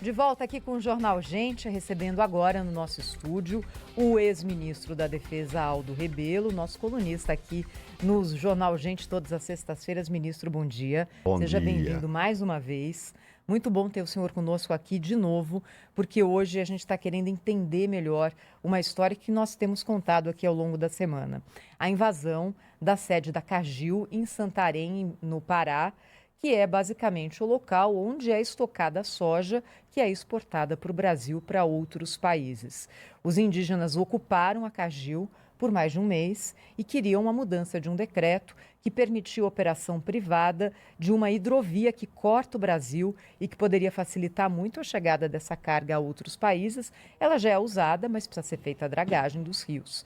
De volta aqui com o Jornal Gente, recebendo agora no nosso estúdio o ex-ministro da Defesa, Aldo Rebelo, nosso colunista aqui no Jornal Gente, todas as sextas-feiras. Ministro, bom dia. Bom Seja dia. bem-vindo mais uma vez. Muito bom ter o senhor conosco aqui de novo, porque hoje a gente está querendo entender melhor uma história que nós temos contado aqui ao longo da semana. A invasão da sede da Cargill em Santarém, no Pará, que é basicamente o local onde é estocada a soja que é exportada para o Brasil para outros países. Os indígenas ocuparam a Cargill por mais de um mês e queriam uma mudança de um decreto que permitiu a operação privada de uma hidrovia que corta o Brasil e que poderia facilitar muito a chegada dessa carga a outros países. Ela já é usada, mas precisa ser feita a dragagem dos rios.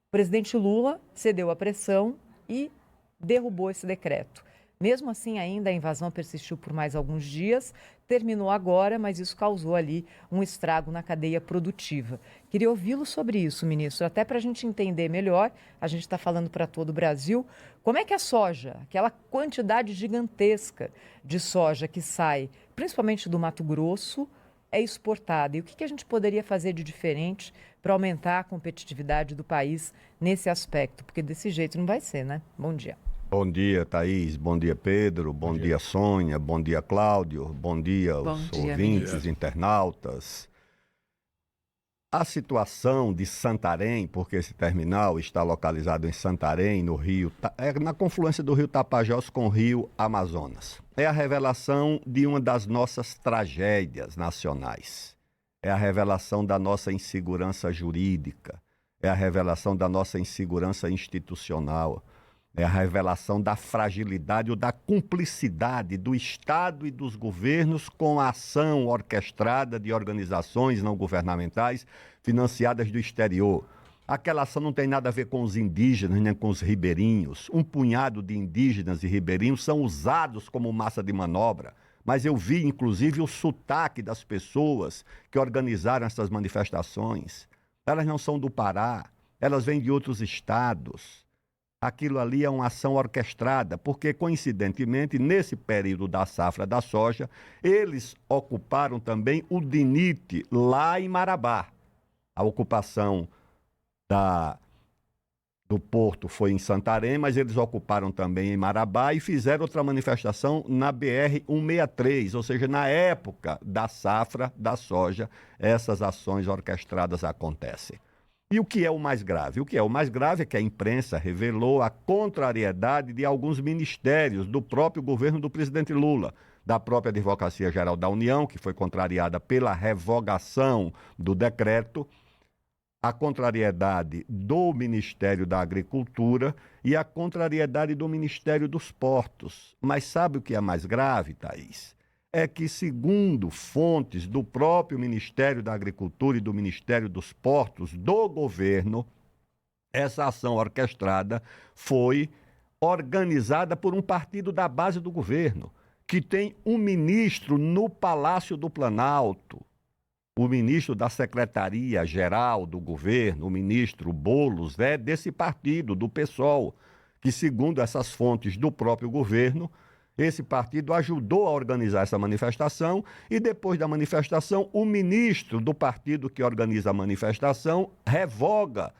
O presidente Lula cedeu à pressão e derrubou esse decreto. Mesmo assim, ainda a invasão persistiu por mais alguns dias, terminou agora, mas isso causou ali um estrago na cadeia produtiva. Queria ouvi-lo sobre isso, ministro, até para a gente entender melhor, a gente está falando para todo o Brasil, como é que a soja, aquela quantidade gigantesca de soja que sai, principalmente do Mato Grosso, é exportada. E o que a gente poderia fazer de diferente para aumentar a competitividade do país nesse aspecto? Porque desse jeito não vai ser, né? Bom dia. Bom dia, Thaís. Bom dia, Pedro. Bom dia, Sônia. Bom dia, Cláudio. Bom dia, os ouvintes, internautas. A situação de Santarém, porque esse terminal está localizado em Santarém, no rio, na confluência do rio Tapajós com o rio Amazonas. É a revelação de uma das nossas tragédias nacionais. É a revelação da nossa insegurança jurídica. É a revelação da nossa insegurança institucional. É a revelação da fragilidade ou da cumplicidade do Estado e dos governos com a ação orquestrada de organizações não governamentais financiadas do exterior. Aquela ação não tem nada a ver com os indígenas nem com os ribeirinhos. Um punhado de indígenas e ribeirinhos são usados como massa de manobra. Mas eu vi, inclusive, o sotaque das pessoas que organizaram essas manifestações. Elas não são do Pará, elas vêm de outros estados. Aquilo ali é uma ação orquestrada, porque, coincidentemente, nesse período da safra da soja, eles ocuparam também o DINIT lá em Marabá. A ocupação do porto foi em Santarém, mas eles ocuparam também em Marabá e fizeram outra manifestação na BR-163, ou seja, na época da safra da soja, essas ações orquestradas acontecem. E o que é o mais grave? O que é o mais grave é que a imprensa revelou a contrariedade de alguns ministérios do próprio governo do presidente Lula, da própria Advocacia Geral da União, que foi contrariada pela revogação do decreto, a contrariedade do Ministério da Agricultura e a contrariedade do Ministério dos Portos. Mas sabe o que é mais grave, Thaís? É que, segundo fontes do próprio Ministério da Agricultura e do Ministério dos Portos do governo, essa ação orquestrada foi organizada por um partido da base do governo, que tem um ministro no Palácio do Planalto, o ministro da Secretaria-Geral do governo, o ministro Boulos, é desse partido, do PSOL, que, segundo essas fontes do próprio governo, esse partido ajudou a organizar essa manifestação e, depois da manifestação, o ministro do partido que organiza a manifestação revoga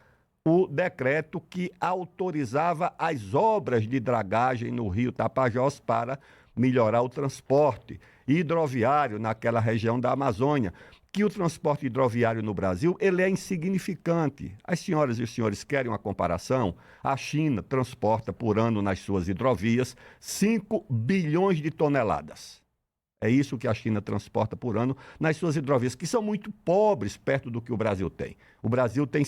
o decreto que autorizava as obras de dragagem no rio Tapajós para melhorar o transporte hidroviário naquela região da Amazônia. Que o transporte hidroviário no Brasil, ele é insignificante. As senhoras e os senhores querem uma comparação? A China transporta por ano nas suas hidrovias 5 bilhões de toneladas. É isso que a China transporta por ano nas suas hidrovias, que são muito pobres perto do que o Brasil tem. O Brasil tem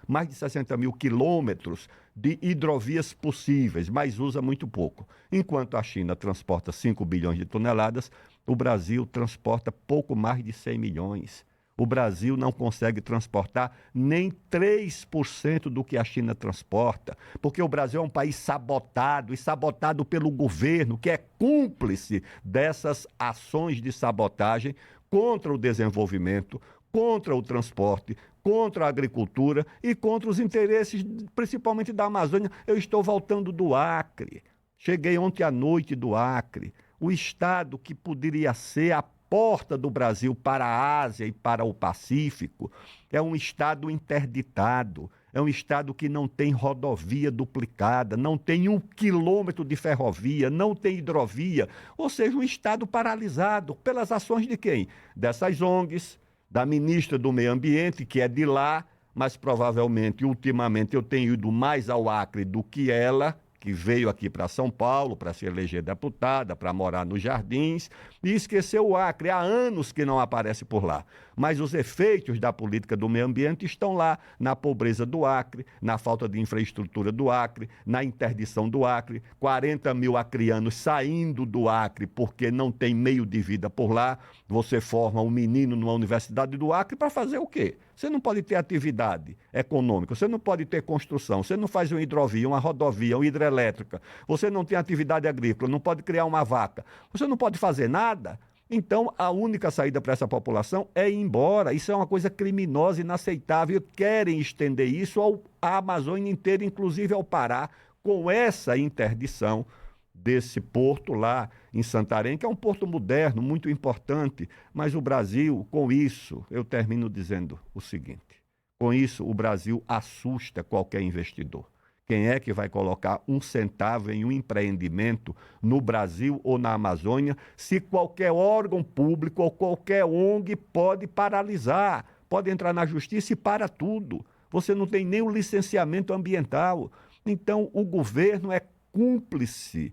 mais de 60 mil quilômetros de hidrovias possíveis, mas usa muito pouco. Enquanto a China transporta 5 bilhões de toneladas, o Brasil transporta pouco mais de 100 milhões. O Brasil não consegue transportar nem 3% do que a China transporta, porque o Brasil é um país sabotado, e sabotado pelo governo, que é cúmplice dessas ações de sabotagem contra o desenvolvimento, contra o transporte, contra a agricultura e contra os interesses, principalmente da Amazônia. Eu estou voltando do Acre, cheguei ontem à noite do Acre, o estado que poderia ser a porta do Brasil para a Ásia e para o Pacífico, é um estado interditado, é um estado que não tem rodovia duplicada, não tem 1 quilômetro de ferrovia, não tem hidrovia, ou seja, um estado paralisado pelas ações de quem? Dessas ONGs, da ministra do Meio Ambiente, que é de lá, mas provavelmente, ultimamente, eu tenho ido mais ao Acre do que ela, que veio aqui para São Paulo para se eleger deputada, para morar nos Jardins, e esqueceu o Acre. Há anos que não aparece por lá. Mas os efeitos da política do meio ambiente estão lá, na pobreza do Acre, na falta de infraestrutura do Acre, na interdição do Acre, 40 mil acreanos saindo do Acre porque não tem meio de vida por lá. Você forma um menino numa universidade do Acre para fazer o quê? Você não pode ter atividade econômica, você não pode ter construção, você não faz uma hidrovia, uma rodovia, uma hidrelétrica, você não tem atividade agrícola, não pode criar uma vaca, você não pode fazer nada. Então, a única saída para essa população é ir embora. Isso é uma coisa criminosa, inaceitável. Querem estender isso à Amazônia inteira, inclusive ao Pará, com essa interdição desse porto lá em Santarém, que é um porto moderno, muito importante. Mas o Brasil, com isso, eu termino dizendo o seguinte, com isso o Brasil assusta qualquer investidor. Quem é que vai colocar 1 centavo em um empreendimento no Brasil ou na Amazônia, se qualquer órgão público ou qualquer ONG pode paralisar, pode entrar na justiça e para tudo. Você não tem nem o licenciamento ambiental. Então, o governo é cúmplice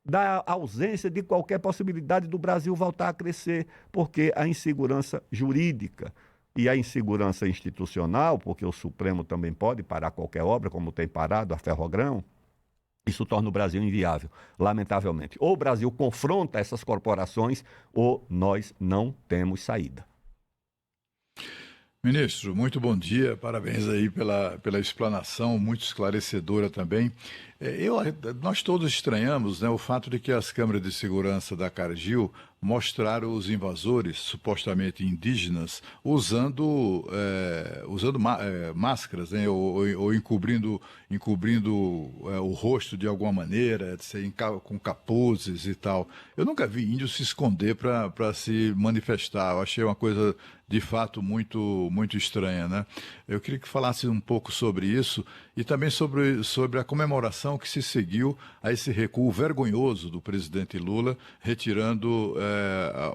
da ausência de qualquer possibilidade do Brasil voltar a crescer, porque a insegurança jurídica e a insegurança institucional, porque o Supremo também pode parar qualquer obra, como tem parado a Ferrogrão, isso torna o Brasil inviável, lamentavelmente. Ou o Brasil confronta essas corporações, ou nós não temos saída. Ministro, muito bom dia, parabéns aí pela explanação, muito esclarecedora também. Nós todos estranhamos, né, o fato de que as câmeras de segurança da Cargill mostraram os invasores, supostamente indígenas, usando máscaras, né, ou encobrindo o rosto de alguma maneira, com capuzes e tal. Eu nunca vi índio se esconder para se manifestar. Eu achei uma coisa de fato muito, muito estranha, né? Eu queria que falasse um pouco sobre isso e também sobre a comemoração que se seguiu a esse recuo vergonhoso do presidente Lula, retirando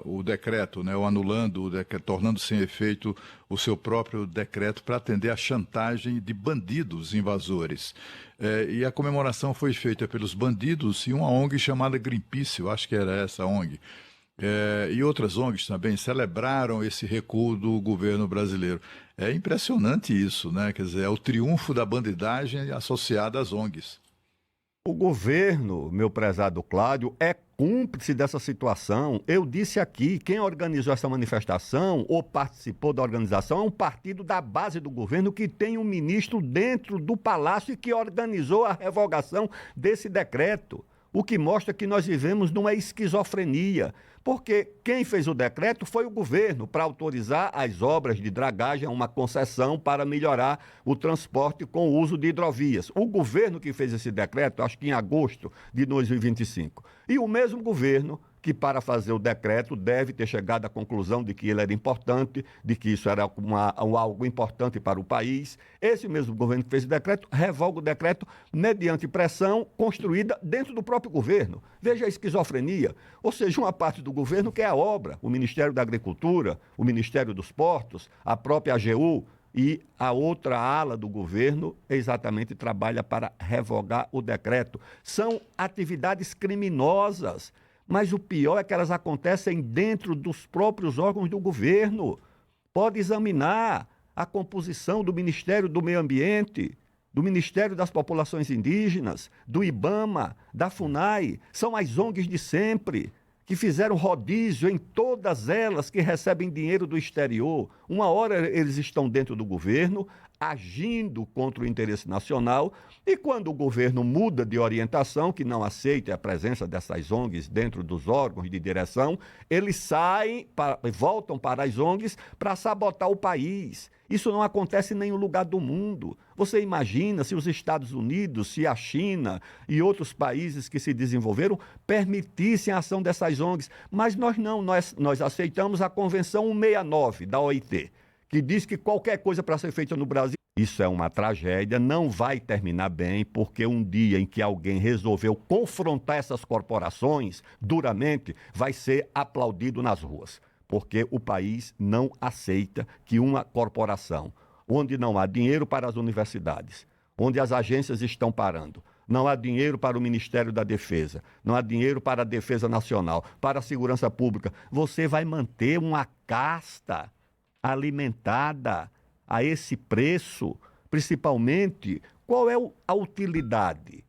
o decreto, né, ou anulando o decreto, tornando sem efeito o seu próprio decreto para atender à chantagem de bandidos invasores. E a comemoração foi feita pelos bandidos e uma ONG chamada Greenpeace, eu acho que era essa ONG. E outras ONGs também celebraram esse recuo do governo brasileiro. É impressionante isso, né? Quer dizer, é o triunfo da bandidagem associada às ONGs. O governo, meu prezado Cláudio, é cúmplice dessa situação. Eu disse aqui, quem organizou essa manifestação ou participou da organização é um partido da base do governo que tem um ministro dentro do palácio e que organizou a revogação desse decreto. O que mostra que nós vivemos numa esquizofrenia, porque quem fez o decreto foi o governo para autorizar as obras de dragagem, uma concessão para melhorar o transporte com o uso de hidrovias. O governo que fez esse decreto, acho que em agosto de 2025. E o mesmo governo que para fazer o decreto deve ter chegado à conclusão de que ele era importante, de que isso era algo importante para o país. Esse mesmo governo que fez o decreto revoga o decreto mediante pressão construída dentro do próprio governo. Veja a esquizofrenia. Ou seja, uma parte do governo quer a obra, o Ministério da Agricultura, o Ministério dos Portos, a própria AGU, e a outra ala do governo exatamente trabalha para revogar o decreto. São atividades criminosas. Mas o pior é que elas acontecem dentro dos próprios órgãos do governo. Pode examinar a composição do Ministério do Meio Ambiente, do Ministério das Populações Indígenas, do IBAMA, da FUNAI. São as ONGs de sempre, que fizeram rodízio em todas elas que recebem dinheiro do exterior. Uma hora eles estão dentro do governo, agindo contra o interesse nacional, e quando o governo muda de orientação, que não aceita a presença dessas ONGs dentro dos órgãos de direção, eles saem, voltam para as ONGs para sabotar o país. Isso não acontece em nenhum lugar do mundo. Você imagina se os Estados Unidos, se a China e outros países que se desenvolveram permitissem a ação dessas ONGs. Mas nós não, nós aceitamos a Convenção 169 da OIT, que diz que qualquer coisa para ser feita no Brasil, isso é uma tragédia, não vai terminar bem, porque um dia em que alguém resolveu confrontar essas corporações duramente, vai ser aplaudido nas ruas. Porque o país não aceita que uma corporação, onde não há dinheiro para as universidades, onde as agências estão parando, não há dinheiro para o Ministério da Defesa, não há dinheiro para a Defesa Nacional, para a Segurança Pública, você vai manter uma casta alimentada a esse preço? Principalmente, qual é a utilidade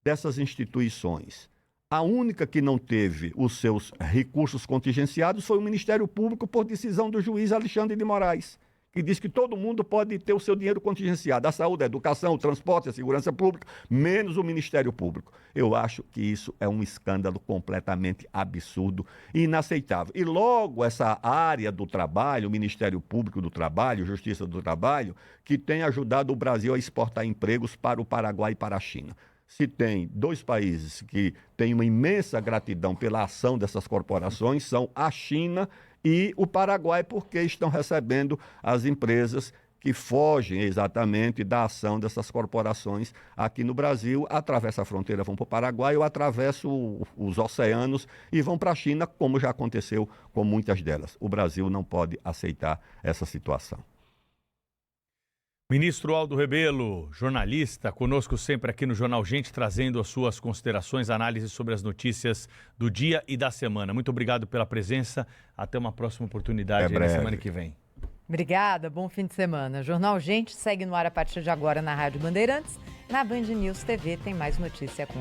dessas instituições? A única que não teve os seus recursos contingenciados foi o Ministério Público, por decisão do juiz Alexandre de Moraes, que diz que todo mundo pode ter o seu dinheiro contingenciado, a saúde, a educação, o transporte, a segurança pública, menos o Ministério Público. Eu acho que isso é um escândalo completamente absurdo e inaceitável. E logo essa área do trabalho, o Ministério Público do Trabalho, Justiça do Trabalho, que tem ajudado o Brasil a exportar empregos para o Paraguai e para a China. Se tem dois países que têm uma imensa gratidão pela ação dessas corporações, são a China e o Paraguai, porque estão recebendo as empresas que fogem exatamente da ação dessas corporações aqui no Brasil, atravessam a fronteira, vão para o Paraguai ou atravessam os oceanos e vão para a China, como já aconteceu com muitas delas. O Brasil não pode aceitar essa situação. Ministro Aldo Rebelo, jornalista, conosco sempre aqui no Jornal Gente, trazendo as suas considerações, análises sobre as notícias do dia e da semana. Muito obrigado pela presença. Até uma próxima oportunidade na semana que vem. Obrigada, bom fim de semana. Jornal Gente segue no ar a partir de agora na Rádio Bandeirantes. Na Band News TV tem mais notícia com